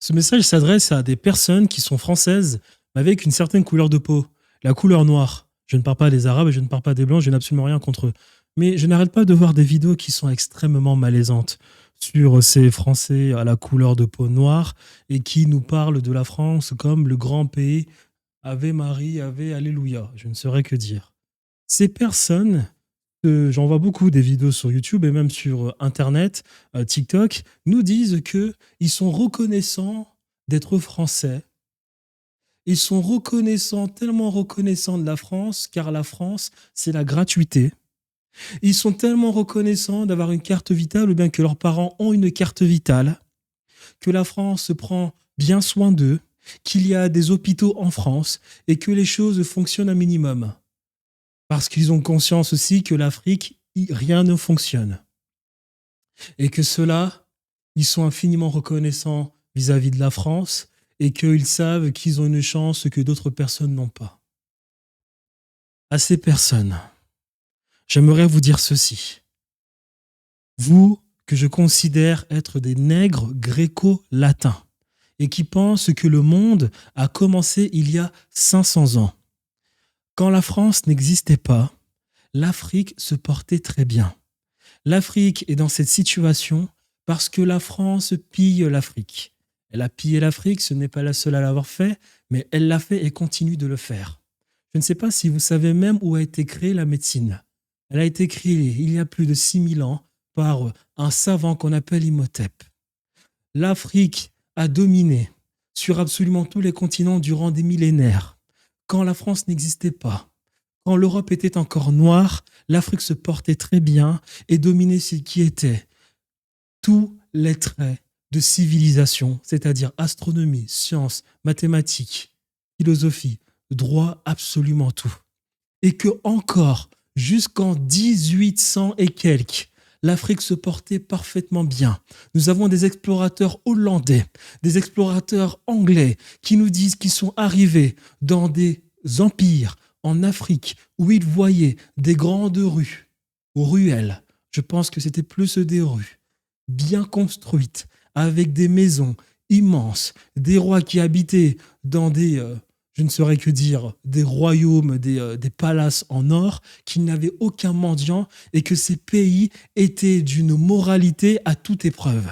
Ce message s'adresse à des personnes qui sont françaises, mais avec une certaine couleur de peau, la couleur noire. Je ne parle pas des Arabes et je ne parle pas des Blancs, je n'ai absolument rien contre eux. Mais je n'arrête pas de voir des vidéos qui sont extrêmement malaisantes sur ces Français à la couleur de peau noire et qui nous parlent de la France comme le grand pays. Ave Marie, Ave Alléluia. Je ne saurais que dire. Ces personnes, j'en vois beaucoup des vidéos sur YouTube et même sur Internet, TikTok, nous disent qu'ils sont reconnaissants d'être français. Ils sont reconnaissants, tellement reconnaissants de la France, car la France, c'est la gratuité. Ils sont tellement reconnaissants d'avoir une carte vitale ou bien que leurs parents ont une carte vitale, que la France prend bien soin d'eux, qu'il y a des hôpitaux en France et que les choses fonctionnent un minimum. Parce qu'ils ont conscience aussi que l'Afrique, rien ne fonctionne. Et que ceux-là, ils sont infiniment reconnaissants vis-à-vis de la France et qu'ils savent qu'ils ont une chance que d'autres personnes n'ont pas. À ces personnes, j'aimerais vous dire ceci. Vous, que je considère être des nègres gréco-latins et qui pensent que le monde a commencé il y a 500 ans. Quand la France n'existait pas, l'Afrique se portait très bien. L'Afrique est dans cette situation parce que la France pille l'Afrique. Elle a pillé l'Afrique, ce n'est pas la seule à l'avoir fait, mais elle l'a fait et continue de le faire. Je ne sais pas si vous savez même où a été créée la médecine. Elle a été créée il y a plus de 6000 ans par un savant qu'on appelle Imhotep. L'Afrique a dominé sur absolument tous les continents durant des millénaires. Quand la France n'existait pas, quand l'Europe était encore noire, l'Afrique se portait très bien et dominait ce qui était tous les traits de civilisation, c'est-à-dire astronomie, sciences, mathématiques, philosophie, droit, absolument tout. Et que encore, jusqu'en 1800 et quelques, l'Afrique se portait parfaitement bien. Nous avons des explorateurs hollandais, des explorateurs anglais qui nous disent qu'ils sont arrivés dans des empires en Afrique où ils voyaient des grandes rues, ruelles, je pense que c'était plus des rues, bien construites, avec des maisons immenses, des rois qui habitaient dans des, je ne saurais que dire, des royaumes, des palaces en or, qu'il n'avait aucun mendiant et que ces pays étaient d'une moralité à toute épreuve.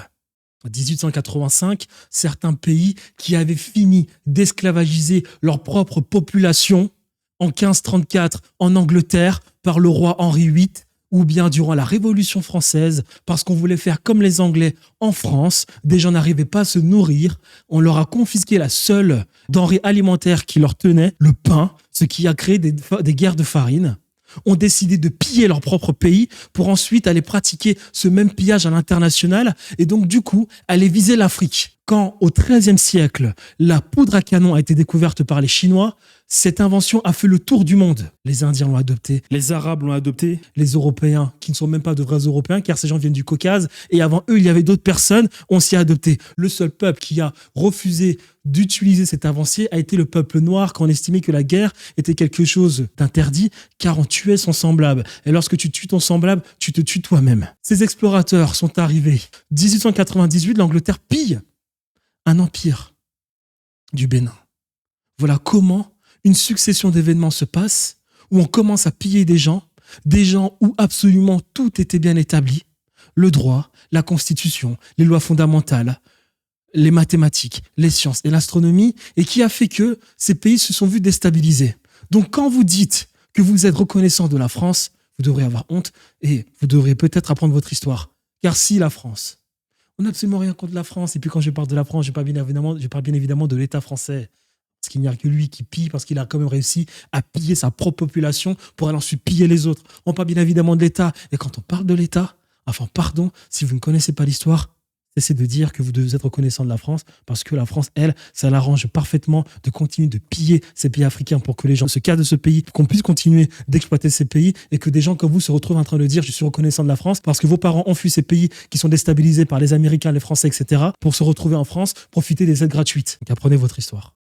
En 1885, certains pays qui avaient fini d'esclavagiser leur propre population, en 1534 en Angleterre par le roi Henri VIII, ou bien durant la Révolution française, parce qu'on voulait faire comme les Anglais en France, des gens n'arrivaient pas à se nourrir, on leur a confisqué la seule denrée alimentaire qui leur tenait, le pain, ce qui a créé des guerres de farine, ont décidé de piller leur propre pays pour ensuite aller pratiquer ce même pillage à l'international et donc du coup aller viser l'Afrique. Quand au XIIIe siècle, la poudre à canon a été découverte par les Chinois, cette invention a fait le tour du monde. Les Indiens l'ont adoptée, les Arabes l'ont adoptée, les Européens, qui ne sont même pas de vrais Européens, car ces gens viennent du Caucase, et avant eux, il y avait d'autres personnes, on s'y a adopté. Le seul peuple qui a refusé d'utiliser cette avancée a été le peuple noir, quand on estimait que la guerre était quelque chose d'interdit, car on tuait son semblable. Et lorsque tu tues ton semblable, tu te tues toi-même. Ces explorateurs sont arrivés. 1898, l'Angleterre pille un empire du Bénin. Voilà comment une succession d'événements se passe, où on commence à piller des gens où absolument tout était bien établi, le droit, la constitution, les lois fondamentales, les mathématiques, les sciences et l'astronomie, et qui a fait que ces pays se sont vus déstabilisés. Donc quand vous dites que vous êtes reconnaissant de la France, vous devrez avoir honte et vous devrez peut-être apprendre votre histoire. Car si la France, on n'a absolument rien contre la France, et puis quand je parle de la France, je parle bien évidemment de l'État français. Parce qu'il n'y a que lui qui pille, parce qu'il a quand même réussi à piller sa propre population pour aller ensuite piller les autres. On parle bien évidemment de l'État. Et quand on parle de l'État, enfin pardon, si vous ne connaissez pas l'histoire, cessez de dire que vous devez être reconnaissant de la France, parce que la France, elle, ça l'arrange parfaitement de continuer de piller ces pays africains pour que les gens se cassent de ce pays, qu'on puisse continuer d'exploiter ces pays et que des gens comme vous se retrouvent en train de dire je suis reconnaissant de la France parce que vos parents ont fui ces pays qui sont déstabilisés par les Américains, les Français, etc. pour se retrouver en France, profiter des aides gratuites. Donc apprenez votre histoire.